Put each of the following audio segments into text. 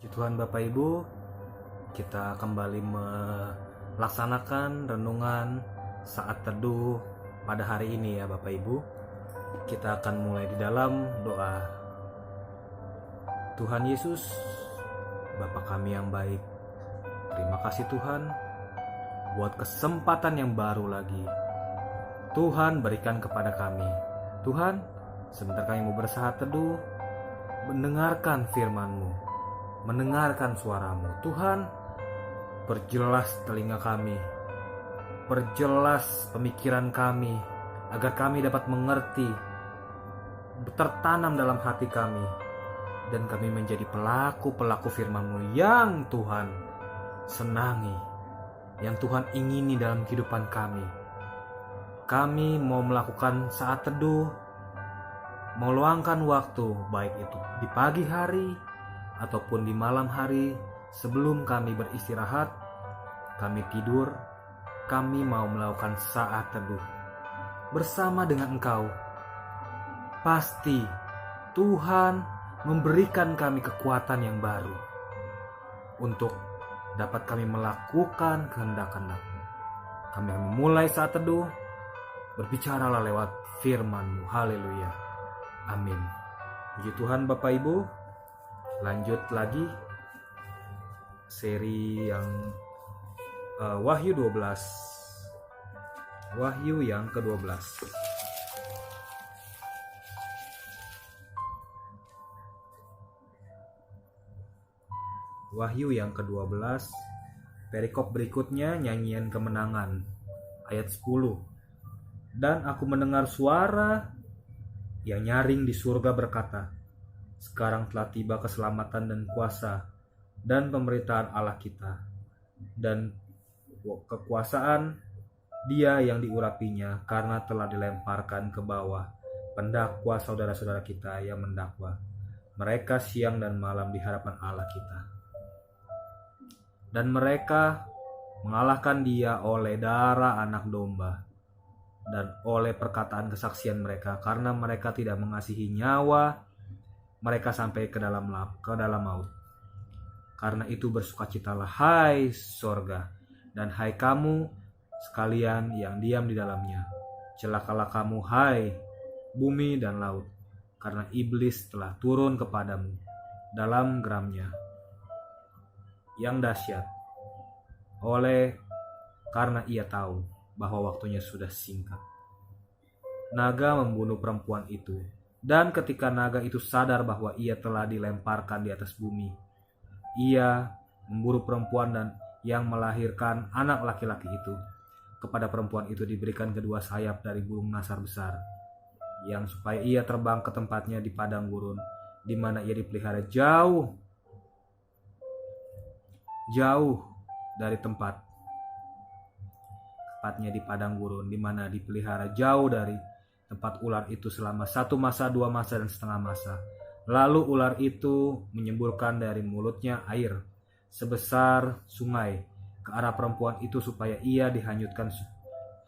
Puji Tuhan Bapak Ibu, kita kembali melaksanakan renungan saat teduh pada hari ini ya Bapak Ibu. Kita akan mulai di dalam doa. Tuhan Yesus, Bapa kami yang baik, terima kasih Tuhan buat kesempatan yang baru lagi Tuhan berikan kepada kami. Tuhan, sebentar kami mau bersaat teduh, mendengarkan firman-Mu, mendengarkan suaramu. Tuhan, perjelas telinga kami, perjelas pemikiran kami, agar kami dapat mengerti, tertanam dalam hati kami, dan kami menjadi pelaku-pelaku firman-Mu yang Tuhan senangi, yang Tuhan ingini dalam kehidupan kami. Kami mau melakukan saat teduh, meluangkan waktu, baik itu di pagi hari ataupun di malam hari sebelum kami beristirahat, kami tidur, kami mau melakukan saat teduh bersama dengan Engkau. Pasti Tuhan memberikan kami kekuatan yang baru untuk dapat kami melakukan kehendak-kehendak-Mu. Kami akan memulai saat teduh, berbicaralah lewat firman-Mu. Haleluya. Amin. Puji Tuhan Bapak Ibu. Lanjut lagi seri yang Wahyu 12. Wahyu yang ke-12. Wahyu yang ke-12. Perikop berikutnya nyanyian kemenangan ayat 10. Dan aku mendengar suara yang nyaring di surga berkata, sekarang telah tiba keselamatan dan kuasa dan pemerintahan Allah kita, dan kekuasaan Dia yang diurapinya, karena telah dilemparkan ke bawah pendakwa saudara-saudara kita yang mendakwa mereka siang dan malam di hadapan Allah kita. Dan mereka mengalahkan Dia oleh darah anak domba dan oleh perkataan kesaksian mereka, karena mereka tidak mengasihi nyawa mereka sampai ke dalam maut. Karena itu bersukacitalah hai sorga, dan hai kamu sekalian yang diam di dalamnya. Celakalah kamu hai bumi dan laut, karena iblis telah turun kepadamu dalam geramnya yang dahsyat, karena ia tahu bahwa waktunya sudah singkat. Naga membunuh perempuan itu, dan ketika naga itu sadar bahwa ia telah dilemparkan di atas bumi, ia memburu perempuan dan yang melahirkan anak laki-laki itu. Kepada perempuan itu diberikan kedua sayap dari burung nasar besar, yang supaya ia terbang ke tempatnya di padang gurun, di mana ia dipelihara jauh dari tempatnya di padang gurun, di mana dipelihara jauh dari tempat ular itu selama 1 masa, 2 masa, dan setengah masa. Lalu ular itu menyemburkan dari mulutnya air sebesar sungai ke arah perempuan itu supaya ia dihanyutkan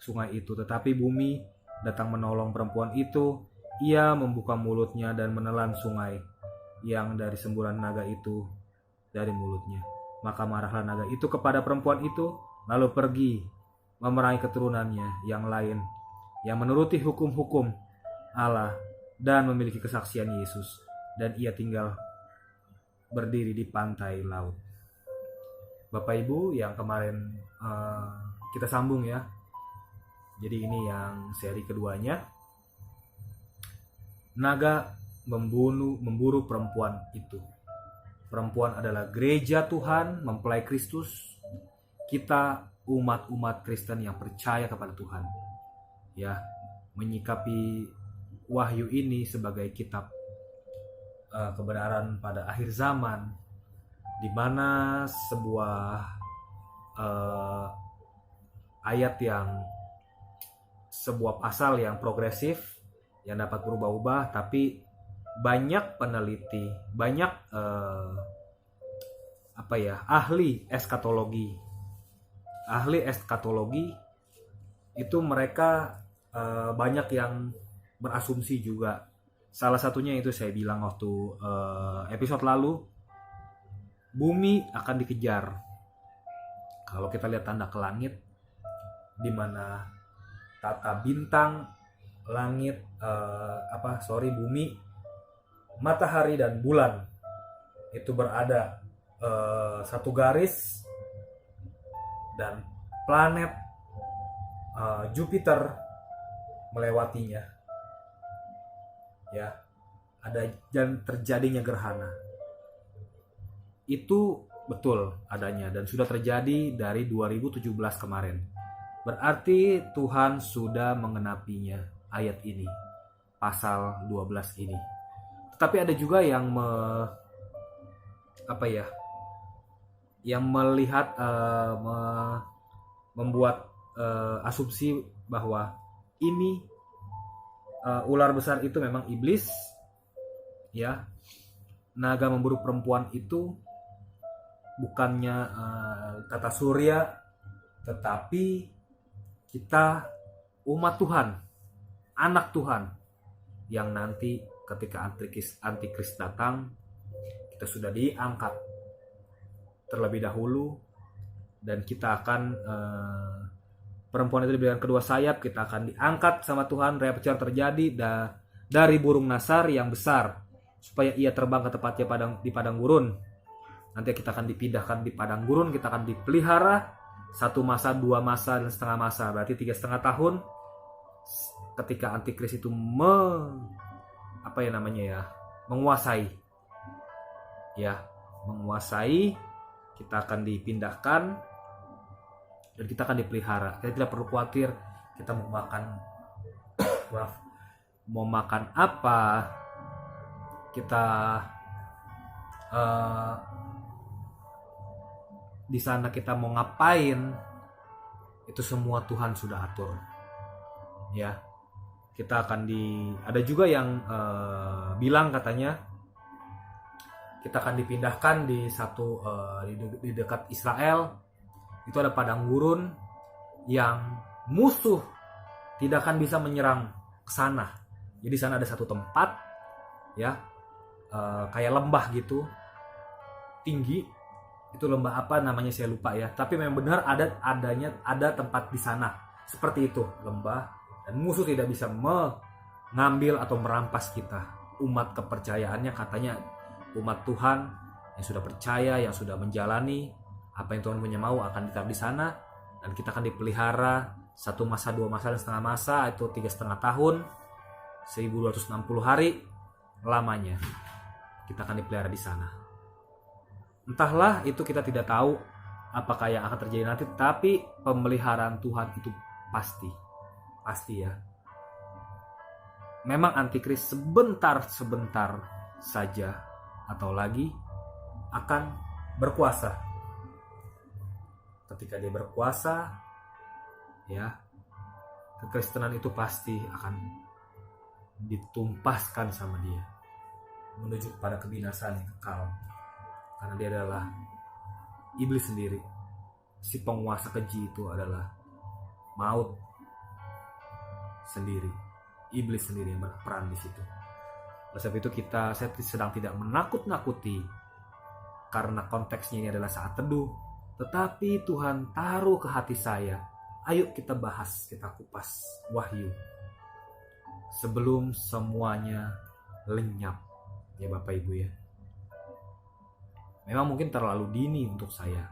sungai itu. Tetapi bumi datang menolong perempuan itu. Ia membuka mulutnya dan menelan sungai yang dari semburan naga itu dari mulutnya. Maka marahlah naga itu kepada perempuan itu, lalu pergi memerangi keturunannya yang lain, yang menuruti hukum-hukum Allah dan memiliki kesaksian Yesus, dan ia tinggal berdiri di pantai laut. Bapak Ibu, yang kemarin kita sambung ya. Jadi ini yang seri keduanya. Naga memburu perempuan itu. Perempuan adalah gereja Tuhan, mempelai Kristus. Kita umat-umat Kristen yang percaya kepada Tuhan, ya, menyikapi Wahyu ini sebagai kitab kebenaran pada akhir zaman, di mana sebuah sebuah pasal yang progresif yang dapat berubah-ubah, tapi banyak peneliti, banyak ahli eskatologi itu mereka banyak yang berasumsi juga. Salah satunya itu saya bilang waktu episode lalu, bumi akan dikejar. Kalau kita lihat tanda ke langit, di mana tata bintang, langit, bumi, matahari dan bulan itu berada satu garis, dan planet Jupiter melewatinya. Ya, ada dan terjadinya gerhana. Itu betul adanya dan sudah terjadi dari 2017 kemarin. Berarti Tuhan sudah mengenapinya, ayat ini, pasal 12 ini. Tetapi ada juga yang melihat, membuat asumsi bahwa ini ular besar itu memang iblis, ya. Naga memburu perempuan itu bukannya tata surya, tetapi kita umat Tuhan, anak Tuhan, yang nanti ketika antikris datang, kita sudah diangkat terlebih dahulu, dan kita akan perempuan itu diberikan kedua sayap, kita akan diangkat sama Tuhan. Rapture terjadi dari burung nasar yang besar, supaya ia terbang ke tempatnya di padang gurun. Nanti kita akan dipindahkan di padang gurun, kita akan dipelihara 1 masa, 2 masa, dan setengah masa, berarti 3,5 tahun. Ketika antikris itu menguasai, kita akan dipindahkan dan kita akan dipelihara. Kita tidak perlu khawatir kita mau makan apa, kita di sana kita mau ngapain, itu semua Tuhan sudah atur. Ya, kita akan ada juga yang bilang katanya kita akan dipindahkan di dekat Israel. Itu ada padang gurun yang musuh tidak akan bisa menyerang ke sana. Jadi sana ada satu tempat, ya, kayak lembah gitu, tinggi. Itu lembah apa namanya saya lupa ya, tapi memang benar ada tempat di sana seperti itu, lembah, dan musuh tidak bisa mengambil atau merampas kita. Umat kepercayaannya, katanya umat Tuhan yang sudah percaya, yang sudah menjalani apa yang Tuhan punya mau, akan ditaruh di sana, dan kita akan dipelihara 1 masa, 2 masa, dan setengah masa, itu 3,5 tahun, 1260 hari lamanya kita akan dipelihara di sana. Entahlah, itu kita tidak tahu apakah yang akan terjadi nanti, tapi pemeliharaan Tuhan itu pasti ya. Memang antikris sebentar saja atau lagi akan berkuasa. Ketika dia berkuasa, ya, kekristenan itu pasti akan ditumpaskan sama dia menuju pada kebinasaan yang kekal. Karena dia adalah iblis sendiri. Si penguasa keji itu adalah maut sendiri. Iblis sendiri yang berperan di situ. Oleh sebab itu saya sedang tidak menakut-nakuti, karena konteksnya ini adalah saat teduh. Tetapi Tuhan taruh ke hati saya, ayo kita bahas, kita kupas Wahyu sebelum semuanya lenyap, ya Bapak Ibu ya. Memang mungkin terlalu dini untuk saya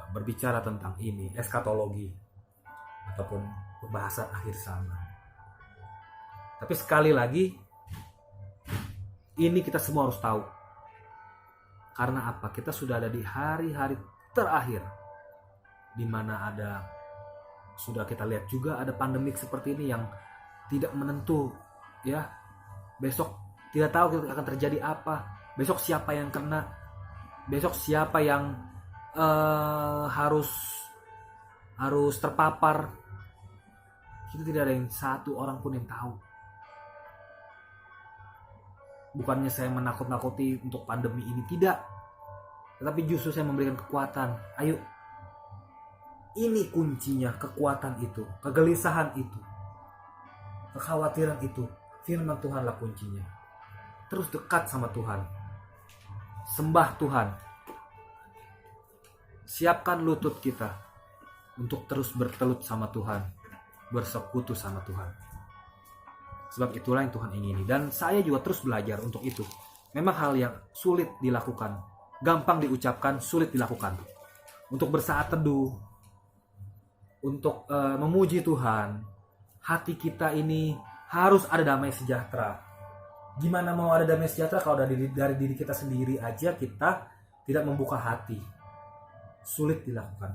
berbicara tentang ini, eskatologi ataupun pembahasan akhir zaman. Tapi sekali lagi, ini kita semua harus tahu. Karena apa? Kita sudah ada di hari-hari terakhir, di mana sudah kita lihat juga ada pandemik seperti ini yang tidak menentu, ya. Besok tidak tahu akan terjadi apa. Besok siapa yang kena, besok siapa yang harus terpapar. Kita tidak ada yang satu orang pun yang tahu. Bukannya saya menakut-nakuti untuk pandemi ini, tidak. Tetapi justru saya memberikan kekuatan. Ayo, ini kuncinya, kekuatan itu, kegelisahan itu, kekhawatiran itu. Firman Tuhanlah kuncinya. Terus dekat sama Tuhan. sembah Tuhan. Siapkan lutut kita untuk terus bertelut sama Tuhan, bersekutu sama Tuhan. Sebab itulah yang Tuhan ingini. Dan saya juga terus belajar untuk itu. Memang hal yang sulit dilakukan, gampang diucapkan, sulit dilakukan. Untuk bersaat teduh, untuk memuji Tuhan, hati kita ini harus ada damai sejahtera. Gimana mau ada damai sejahtera kalau dari diri kita sendiri aja kita tidak membuka hati? Sulit dilakukan.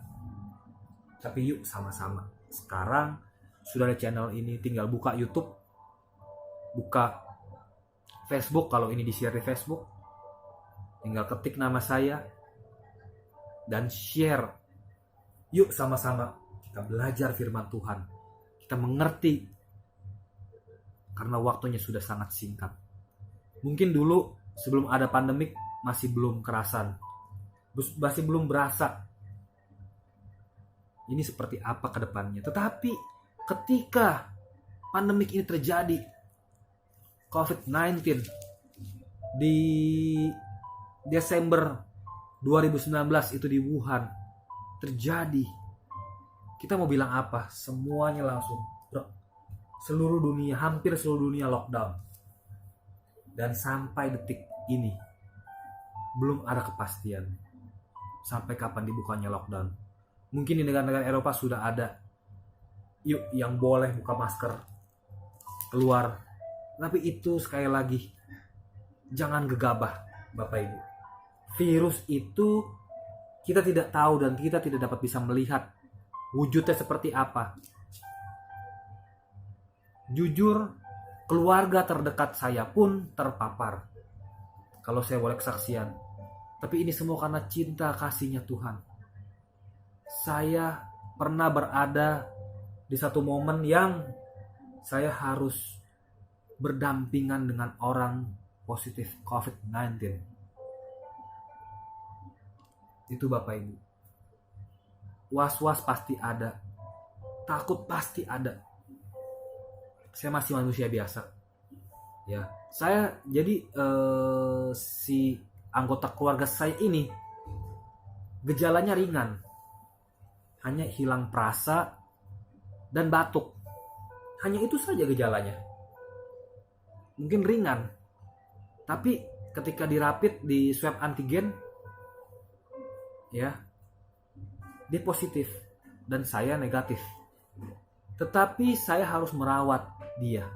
Tapi yuk sama-sama. Sekarang sudah ada channel ini, tinggal buka YouTube, buka Facebook, kalau ini di-share di Facebook, tinggal ketik nama saya dan share. Yuk sama-sama kita belajar firman Tuhan, kita mengerti, karena waktunya sudah sangat singkat. Mungkin dulu sebelum ada pandemik masih belum kerasan, masih belum berasa ini seperti apa ke depannya. Tetapi ketika pandemik ini terjadi, COVID-19 di Desember 2019 itu di Wuhan terjadi, kita mau bilang apa? Semuanya langsung, seluruh dunia, hampir seluruh dunia lockdown. Dan sampai detik ini belum ada kepastian sampai kapan dibukanya lockdown. Mungkin di negara-negara Eropa sudah ada yuk yang boleh buka masker keluar. Tapi itu sekali lagi, jangan gegabah Bapak Ibu. Virus itu kita tidak tahu dan kita tidak dapat bisa melihat wujudnya seperti apa. Jujur, keluarga terdekat saya pun terpapar, kalau saya boleh kesaksian. Tapi ini semua karena cinta kasihnya Tuhan. Saya pernah berada di satu momen yang saya harus berdampingan dengan orang positif COVID-19. Itu Bapak Ibu. Was-was pasti ada, takut pasti ada. Saya masih manusia biasa, ya. Saya jadi si anggota keluarga saya ini gejalanya ringan, hanya hilang perasa dan batuk. Hanya itu saja gejalanya. Mungkin ringan, tapi ketika dirapid di swab antigen, ya, dia positif dan saya negatif. Tetapi saya harus merawat dia,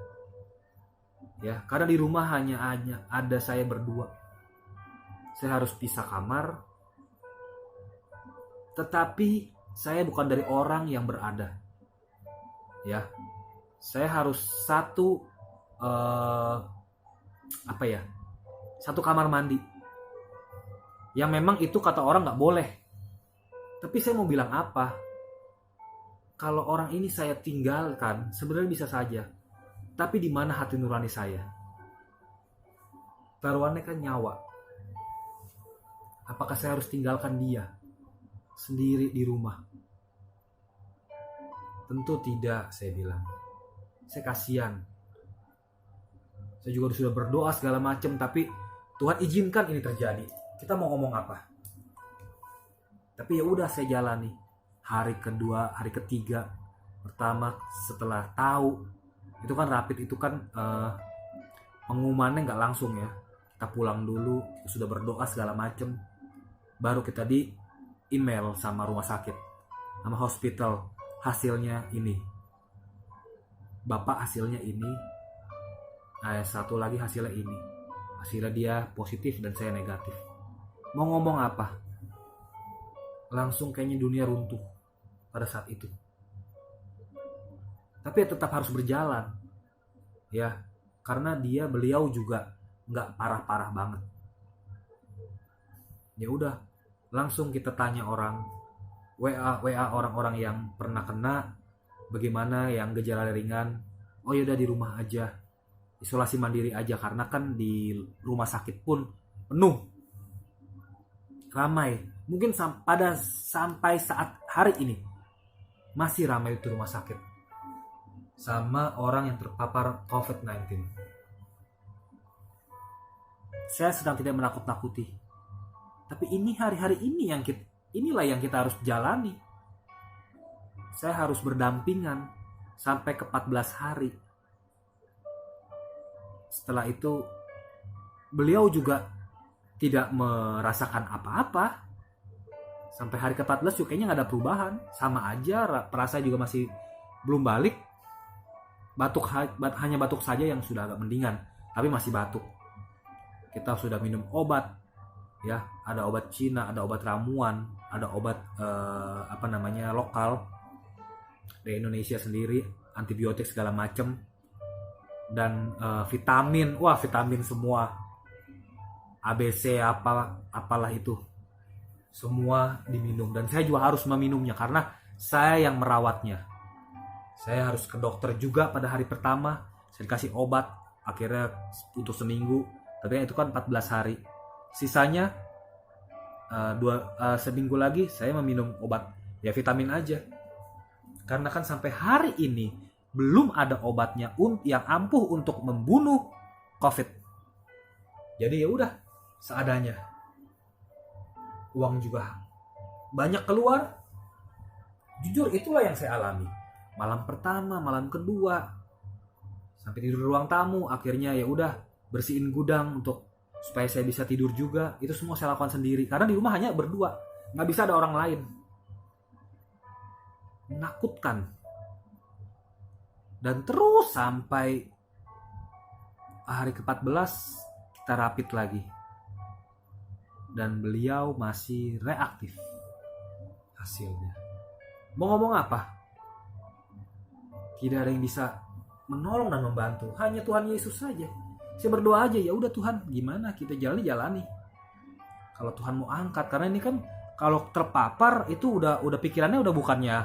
ya, karena di rumah hanya ada saya berdua. Saya harus pisah kamar. Tetapi saya bukan dari orang yang berada, ya. Saya harus satu satu kamar mandi, yang memang itu kata orang nggak boleh. Tapi saya mau bilang apa? Kalau orang ini saya tinggalkan, sebenarnya bisa saja. Tapi di mana hati nurani saya? Taruhannya kan nyawa. Apakah saya harus tinggalkan dia sendiri di rumah? Tentu tidak, saya bilang. Saya kasihan. Saya juga sudah berdoa segala macam, tapi Tuhan izinkan ini terjadi. Kita mau ngomong apa? Tapi ya udah, saya jalani. Hari kedua, hari ketiga, pertama setelah tahu itu kan rapid, itu kan pengumumannya nggak langsung ya. Kita pulang dulu, sudah berdoa segala macem, baru kita di email sama rumah sakit, sama hospital, hasilnya ini, Bapak hasilnya ini, satu lagi hasilnya ini, hasilnya dia positif dan saya negatif. Mau ngomong apa? Langsung kayaknya dunia runtuh pada saat itu. Tapi ya tetap harus berjalan, ya, karena beliau juga nggak parah-parah banget. Ya udah, langsung kita tanya orang, WA orang-orang yang pernah kena, bagaimana yang gejala ringan. Oh ya udah, di rumah aja, isolasi mandiri aja, karena kan di rumah sakit pun penuh, ramai. Mungkin sampai saat hari ini masih ramai itu rumah sakit sama orang yang terpapar COVID-19. Saya sedang tidak menakut-nakuti, Tapi ini hari-hari ini inilah yang kita harus jalani. Saya harus berdampingan sampai ke 14 hari. Setelah itu beliau juga tidak merasakan apa-apa. Sampai hari ke-14 juga kayaknya gak ada perubahan. Sama aja, perasa juga masih belum balik. Hanya batuk saja yang sudah agak mendingan, tapi masih batuk. Kita sudah minum obat, ya, ada obat Cina, ada obat ramuan, ada obat lokal di Indonesia sendiri, antibiotik segala macam, dan vitamin, vitamin semua, ABC apalah itu, semua diminum. Dan saya juga harus meminumnya karena saya yang merawatnya. Saya harus ke dokter juga pada hari pertama. Saya dikasih obat akhirnya untuk seminggu. Tapi itu kan 14 hari. Sisanya seminggu lagi saya meminum obat ya vitamin aja. Karena kan sampai hari ini belum ada obatnya yang ampuh untuk membunuh COVID. Jadi ya udah seadanya. Uang juga banyak keluar. Jujur itulah yang saya alami. Malam pertama, malam kedua, sampai tidur di ruang tamu, akhirnya ya udah bersihin gudang supaya saya bisa tidur juga. Itu semua saya lakukan sendiri karena di rumah hanya berdua, nggak bisa ada orang lain. Menakutkan. Dan terus sampai hari ke-14 kita rapid lagi. Dan beliau masih reaktif hasilnya. Mau ngomong apa? Tidak ada yang bisa menolong dan membantu, hanya Tuhan Yesus saja. Saya berdoa aja, ya udah Tuhan, gimana kita jalani. Kalau Tuhan mau angkat, karena ini kan kalau terpapar itu udah pikirannya udah bukannya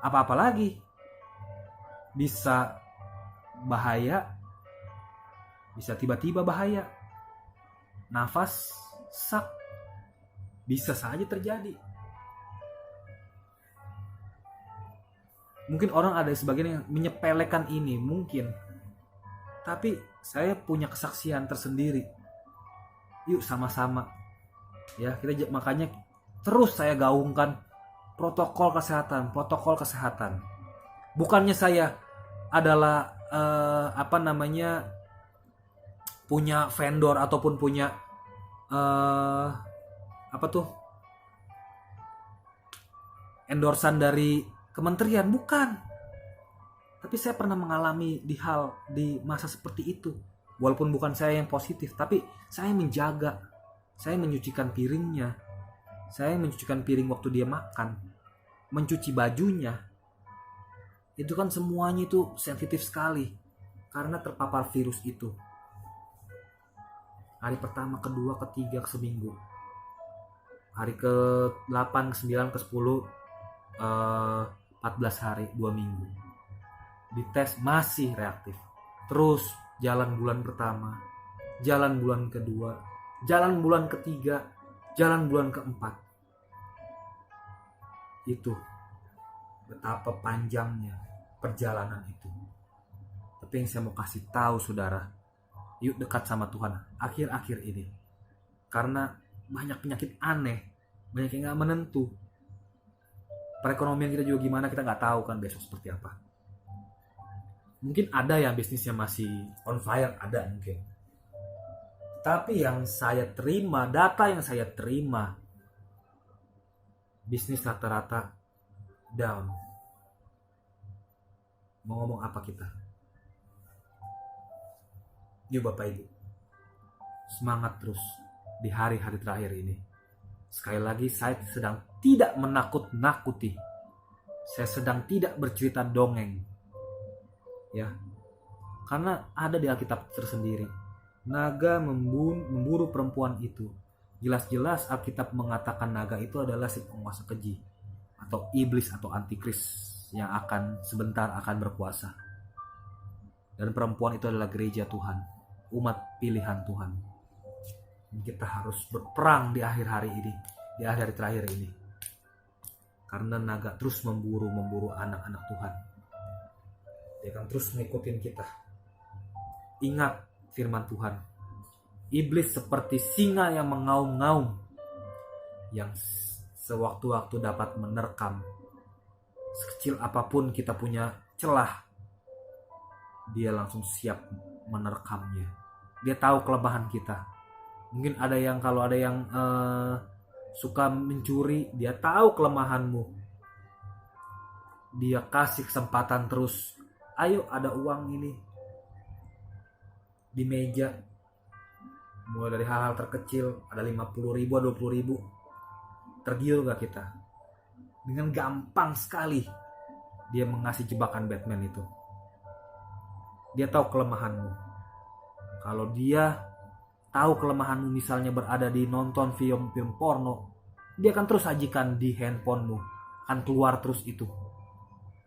apa-apa lagi. Bisa bahaya, bisa tiba-tiba bahaya. Nafas sak, bisa saja terjadi. Mungkin orang ada sebagian yang menyepelekan ini, mungkin. Tapi saya punya kesaksian tersendiri. Yuk sama-sama. Ya, makanya terus saya gaungkan protokol kesehatan. Bukannya saya adalah punya vendor ataupun punya endorsan dari kementerian, bukan. Tapi saya pernah mengalami di masa seperti itu. Walaupun bukan saya yang positif, tapi saya menjaga. Saya menyucikan piringnya. Saya mencucikan piring waktu dia makan. Mencuci bajunya. Itu kan semuanya itu sensitif sekali. Karena terpapar virus itu. Hari pertama, kedua, ketiga, seminggu. Hari ke-8, ke-9, ke-10, 14 hari, 2 minggu. Dites masih reaktif. Terus jalan bulan pertama, jalan bulan kedua, jalan bulan ketiga, jalan bulan keempat. Itu betapa panjangnya perjalanan itu. Tapi yang saya mau kasih tahu saudara, yuk dekat sama Tuhan akhir-akhir ini. Karena banyak penyakit aneh, banyak yang gak menentu. Perekonomian kita juga gimana, kita gak tahu kan besok seperti apa. Mungkin ada yang bisnisnya masih on fire, ada mungkin. Tapi yang saya terima, data yang saya terima, bisnis rata-rata down. Mau ngomong apa kita? Yuk Bapak Ibu, semangat terus di hari-hari terakhir ini. Sekali lagi, saya sedang tidak menakut-nakuti. Saya sedang tidak bercerita dongeng. Ya. Karena ada di Alkitab tersendiri. Naga memburu perempuan itu. Jelas-jelas Alkitab mengatakan naga itu adalah si penguasa keji. Atau iblis atau antikris yang sebentar akan berkuasa. Dan perempuan itu adalah gereja Tuhan. Umat pilihan Tuhan. Kita harus berperang di akhir hari ini, di akhir hari terakhir ini. Karena naga terus memburu anak-anak Tuhan. Dia akan terus ngikutin kita. Ingat firman Tuhan. Iblis seperti singa yang mengaum-ngaum. yang sewaktu-waktu dapat menerkam. Sekecil apapun kita punya celah, dia langsung siap menerkamnya. Dia tahu kelemahan kita. Mungkin ada yang, kalau ada yang suka mencuri, dia tahu kelemahanmu. Dia kasih kesempatan terus. Ayo, ada uang ini di meja. Mulai dari hal-hal terkecil, ada 50.000, 20.000. Tergiur gak kita? Dengan gampang sekali dia mengasih jebakan Batman itu. Dia tahu kelemahanmu. Kalau dia tahu kelemahanmu, misalnya berada di nonton film porno, dia akan terus sajikan di handphonemu. Akan keluar terus itu.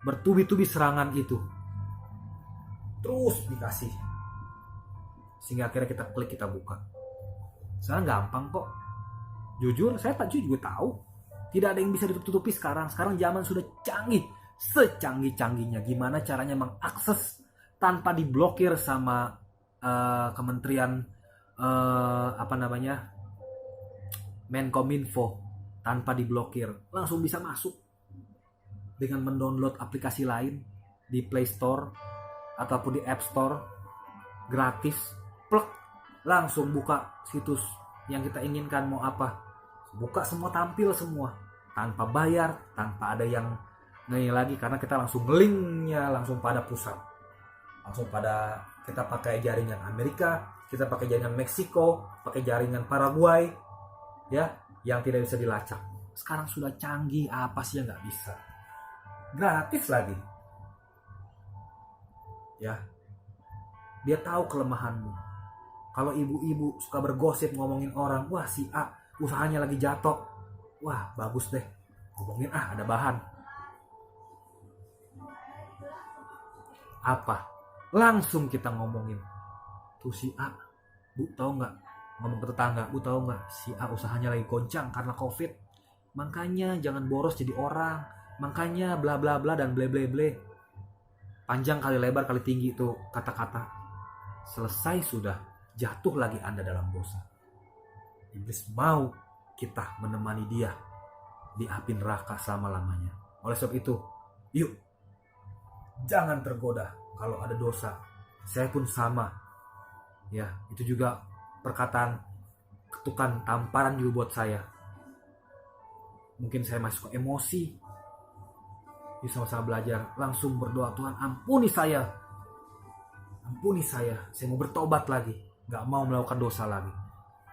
Bertubi-tubi serangan itu. Terus dikasih. Sehingga akhirnya kita klik, kita buka. Sekarang gampang kok. Jujur, saya juga tahu. Tidak ada yang bisa ditutupi sekarang. Sekarang zaman sudah canggih. Secanggih-canggihnya. Gimana caranya mengakses tanpa diblokir sama kementerian Menkominfo. Tanpa diblokir. Langsung bisa masuk. Dengan mendownload aplikasi lain di Play Store ataupun di App Store. Gratis. Plek. Langsung buka situs yang kita inginkan, mau apa. Buka semua, tampil semua. Tanpa bayar, tanpa ada yang nge lagi, karena kita langsung linknya langsung pada pusat. Langsung pada, kita pakai jaringan Amerika, kita pakai jaringan Meksiko, pakai jaringan Paraguay, ya, yang tidak bisa dilacak. Sekarang sudah canggih, apa sih yang nggak bisa? Gratis lagi. Ya. Dia tahu kelemahanmu. Kalau ibu-ibu suka bergosip ngomongin orang, wah si A usahanya lagi jatuh, wah bagus deh, ngomongin ada bahan. Apa? Langsung kita ngomongin. Tuh si A, Bu tahu nggak? Ngomong ke tetangga, Bu tahu nggak? Si A usahanya lagi goncang karena COVID. Makanya jangan boros jadi orang. Makanya bla bla bla dan ble ble ble. Panjang kali lebar kali tinggi itu kata-kata. Selesai sudah. Jatuh lagi Anda dalam dosa. Iblis mau kita menemani dia di api neraka selama-lamanya. Oleh sebab itu, yuk, jangan tergoda kalau ada dosa. Saya pun sama. Ya, itu juga perkataan ketukan, tamparan juga buat saya. Mungkin saya masuk ke emosi. Yuk sama-sama belajar, langsung berdoa, Tuhan ampuni saya. Ampuni saya mau bertobat lagi. Gak mau melakukan dosa lagi.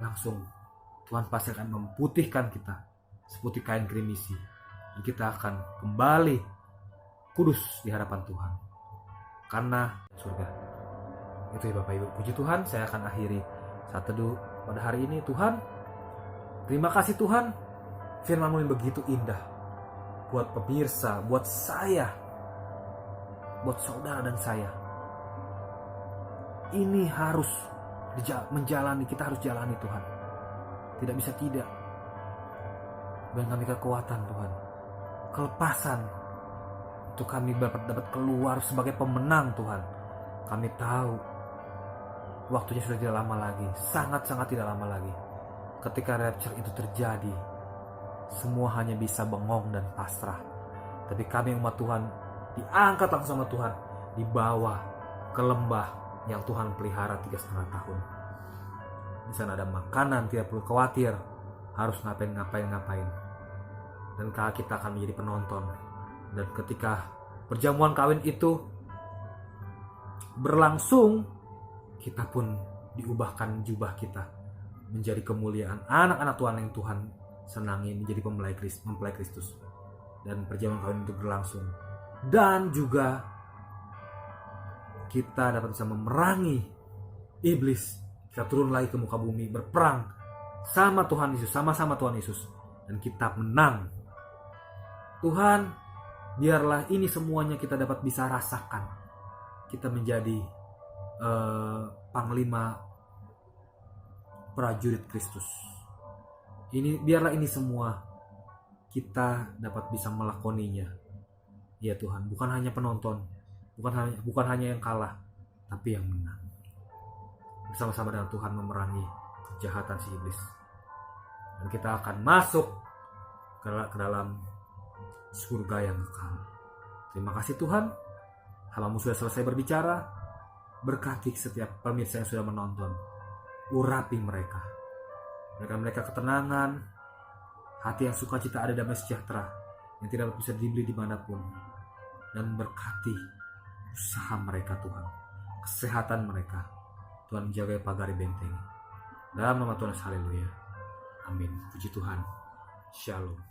Langsung Tuhan pasti akan memutihkan kita seputih kain grimisi. Dan kita akan kembali kudus di hadapan Tuhan. Karena surga. Itu ya Bapak Ibu. Puji Tuhan, saya akan akhiri saat teduh pada hari ini. Tuhan, terima kasih Tuhan. Firman-Mu yang begitu indah. Buat pemirsa, buat saya. Buat saudara dan saya. Ini harus menjalani, kita harus jalani Tuhan. Tidak bisa tidak. Dan kami kekuatan Tuhan, kelepasan untuk kami dapat keluar sebagai pemenang Tuhan. Kami tahu waktunya sudah tidak lama lagi, sangat-sangat tidak lama lagi. Ketika rapture itu terjadi, semua hanya bisa bengong dan pasrah. Tapi kami umat Tuhan diangkat langsung sama Tuhan, dibawa ke lembah yang Tuhan pelihara 3,5 tahun. Di sana ada makanan, tidak perlu khawatir harus ngapain. Dan kita akan menjadi penonton. Dan ketika perjamuan kawin itu berlangsung, kita pun diubahkan jubah kita menjadi kemuliaan anak-anak Tuhan yang Tuhan senangi, menjadi mempelai Kristus. Dan perjamuan kawin itu berlangsung. Dan juga kita dapat bisa memerangi iblis. Kita turun lagi ke muka bumi, berperang sama Tuhan Yesus, sama-sama Tuhan Yesus, dan kita menang. Tuhan, biarlah ini semuanya kita dapat bisa rasakan. Kita menjadi panglima prajurit Kristus. Biarlah ini semua kita dapat bisa melakoninya. Ya Tuhan, bukan hanya penonton, bukan hanya yang kalah, tapi yang menang. Bersama-sama dengan Tuhan memerangi kejahatan si iblis. dan kita akan masuk ke dalam surga yang kekal. Terima kasih Tuhan, hamba-Mu sudah selesai berbicara. Berkati setiap pemirsa yang sudah menonton, urapi mereka, mereka ketenangan, hati yang sukacita, ada damai sejahtera yang tidak bisa dibeli dimanapun. Dan berkati usaha mereka Tuhan, kesehatan mereka, Tuhan menjaga pagari benteng. Dalam nama Tuhan, haleluya, amin. Puji Tuhan, shalom.